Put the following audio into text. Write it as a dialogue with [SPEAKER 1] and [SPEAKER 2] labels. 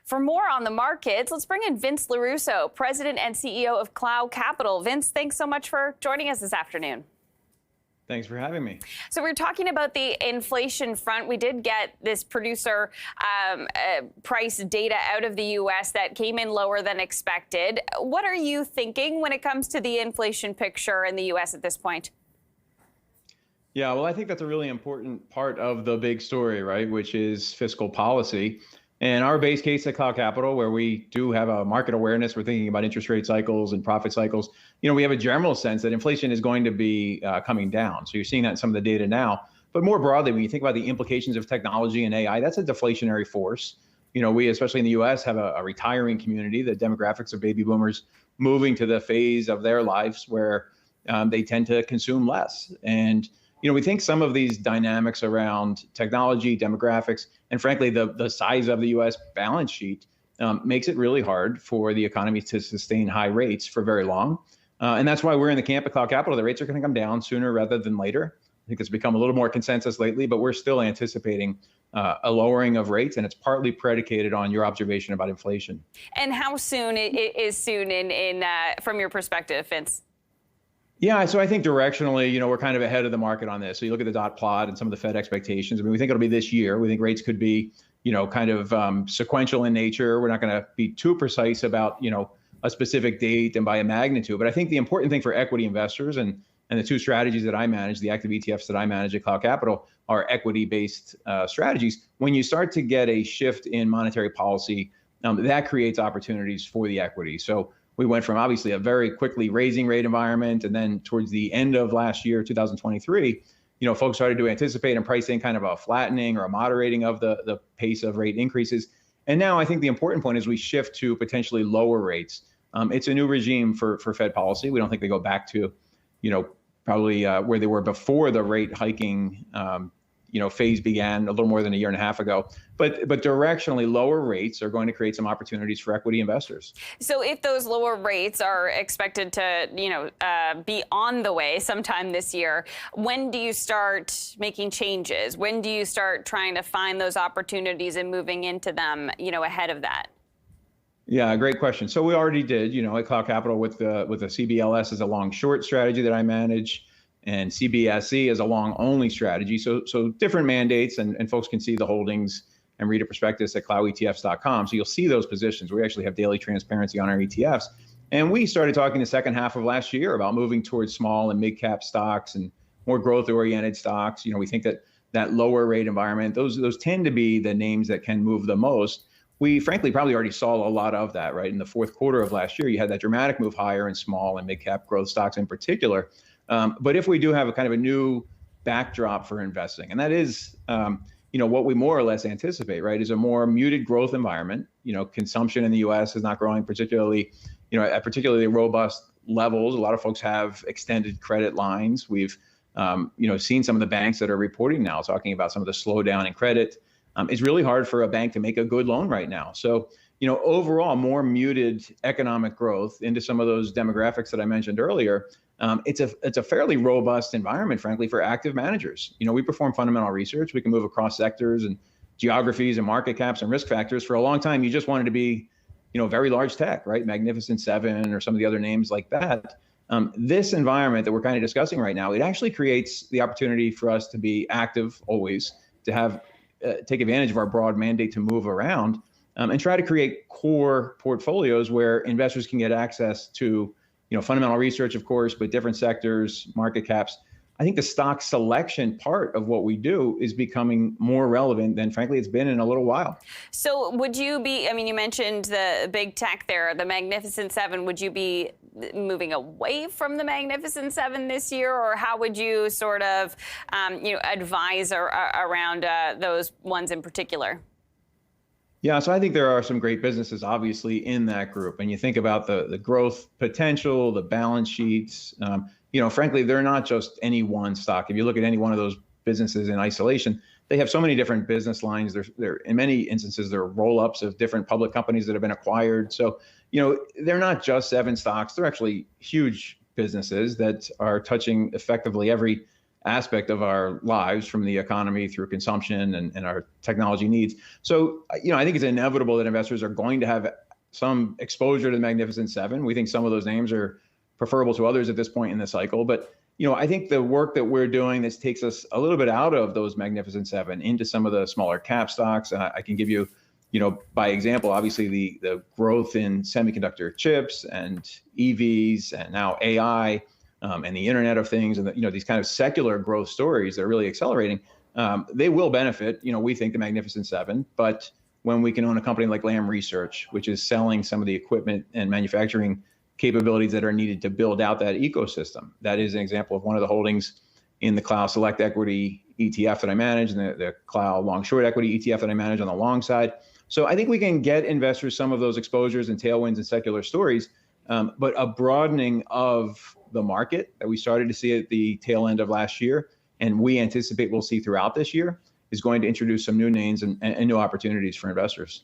[SPEAKER 1] For more on the markets, let's bring in Vince Lorusso, President and CEO of Clough Capital. Vince, thanks so much for joining us this afternoon.
[SPEAKER 2] Thanks for having me.
[SPEAKER 1] So we're talking about the inflation front. We did get this producer price data out of the U.S. that came in lower than expected. What are you thinking when it comes to the inflation picture in the U.S. at this point?
[SPEAKER 2] Yeah, well, I think that's a really important part of the big story, right, which is fiscal policy. And our base case at Clough Capital, where we do have a market awareness, we're thinking about interest rate cycles and profit cycles. We have a general sense that inflation is going to be coming down. So you're seeing that in some of the data now. But more broadly, when you think about the implications of technology and AI, that's a deflationary force. We, especially in the U.S., have a retiring community, the demographics of baby boomers moving to the phase of their lives where they tend to consume less. And we think some of these dynamics around technology, demographics, and frankly, the size of the U.S. balance sheet makes it really hard for the economy to sustain high rates for very long. And that's why we're in the camp at Clough Capital. The rates are going to come down sooner rather than later. I think it's become a little more consensus lately, but we're still anticipating a lowering of rates, and it's partly predicated on your observation about inflation.
[SPEAKER 1] And how soon is soon in from your perspective, Vince?
[SPEAKER 2] Yeah, so I think directionally, we're kind of ahead of the market on this. So you look at the dot plot and some of the Fed expectations. I mean, we think it'll be this year. We think rates could be, kind of sequential in nature. We're not going to be too precise about, a specific date and by a magnitude. But I think the important thing for equity investors and the two strategies that I manage, the active ETFs that I manage at Clough Capital, are equity-based strategies. When you start to get a shift in monetary policy, that creates opportunities for the equity. So we went from obviously a very quickly raising rate environment, and then towards the end of last year, 2023, folks started to anticipate and price in kind of a flattening or a moderating of the pace of rate increases. And now I think the important point is we shift to potentially lower rates. It's a new regime for Fed policy. We don't think they go back to, probably where they were before the rate hiking phase began a little more than a year and a half ago. But directionally, lower rates are going to create some opportunities for equity investors.
[SPEAKER 1] So if those lower rates are expected to, be on the way sometime this year, when do you start making changes? When do you start trying to find those opportunities and moving into them, ahead of that?
[SPEAKER 2] Yeah, great question. So we already did, at Clough Capital with the CBLS as a long short strategy that I manage, and CBSE is a long only strategy. So different mandates, and folks can see the holdings and read a prospectus at cloughetfs.com. So you'll see those positions. We actually have daily transparency on our ETFs. And we started talking the second half of last year about moving towards small and mid cap stocks and more growth oriented stocks. We think that lower rate environment, those tend to be the names that can move the most. We frankly probably already saw a lot of that, right? In the fourth quarter of last year, you had that dramatic move higher in small and mid cap growth stocks in particular. But if we do have a kind of a new backdrop for investing, and that is, what we more or less anticipate, right, is a more muted growth environment. Consumption in the U.S. is not growing particularly, at particularly robust levels. A lot of folks have extended credit lines. We've, seen some of the banks that are reporting now talking about some of the slowdown in credit. It's really hard for a bank to make a good loan right now. So, overall, more muted economic growth into some of those demographics that I mentioned earlier. It's a fairly robust environment, frankly, for active managers. We perform fundamental research. We can move across sectors and geographies and market caps and risk factors. For a long time, you just wanted to be, very large tech, right? Magnificent Seven or some of the other names like that. This environment that we're kind of discussing right now, it actually creates the opportunity for us to be active always, to have take advantage of our broad mandate to move around and try to create core portfolios where investors can get access to fundamental research, of course, but different sectors, market caps. I think the stock selection part of what we do is becoming more relevant than, frankly, it's been in a little while.
[SPEAKER 1] So would you be, you mentioned the big tech there, the Magnificent Seven. Would you be moving away from the Magnificent Seven this year, or how would you sort of, advise around those ones in particular?
[SPEAKER 2] Yeah, so I think there are some great businesses, obviously, in that group. And you think about the growth potential, the balance sheets. Frankly, they're not just any one stock. If you look at any one of those businesses in isolation, they have so many different business lines. They're in many instances, they're roll-ups of different public companies that have been acquired. So, they're not just seven stocks. They're actually huge businesses that are touching effectively every aspect of our lives, from the economy through consumption and our technology needs. So, I think it's inevitable that investors are going to have some exposure to the Magnificent Seven. We think some of those names are preferable to others at this point in the cycle. But, I think the work that we're doing, this takes us a little bit out of those Magnificent Seven into some of the smaller cap stocks. I can give you, by example, obviously the growth in semiconductor chips and EVs and now AI, and the Internet of Things, and these kind of secular growth stories that are really accelerating. They will benefit, we think, the Magnificent Seven. But when we can own a company like Lam Research, which is selling some of the equipment and manufacturing capabilities that are needed to build out that ecosystem, that is an example of one of the holdings in the Clough Select Equity ETF that I manage, and the Clough Long Short Equity ETF that I manage on the long side. So I think we can get investors some of those exposures and tailwinds and secular stories, but a broadening of the market that we started to see at the tail end of last year, and we anticipate we'll see throughout this year, is going to introduce some new names and new opportunities for investors.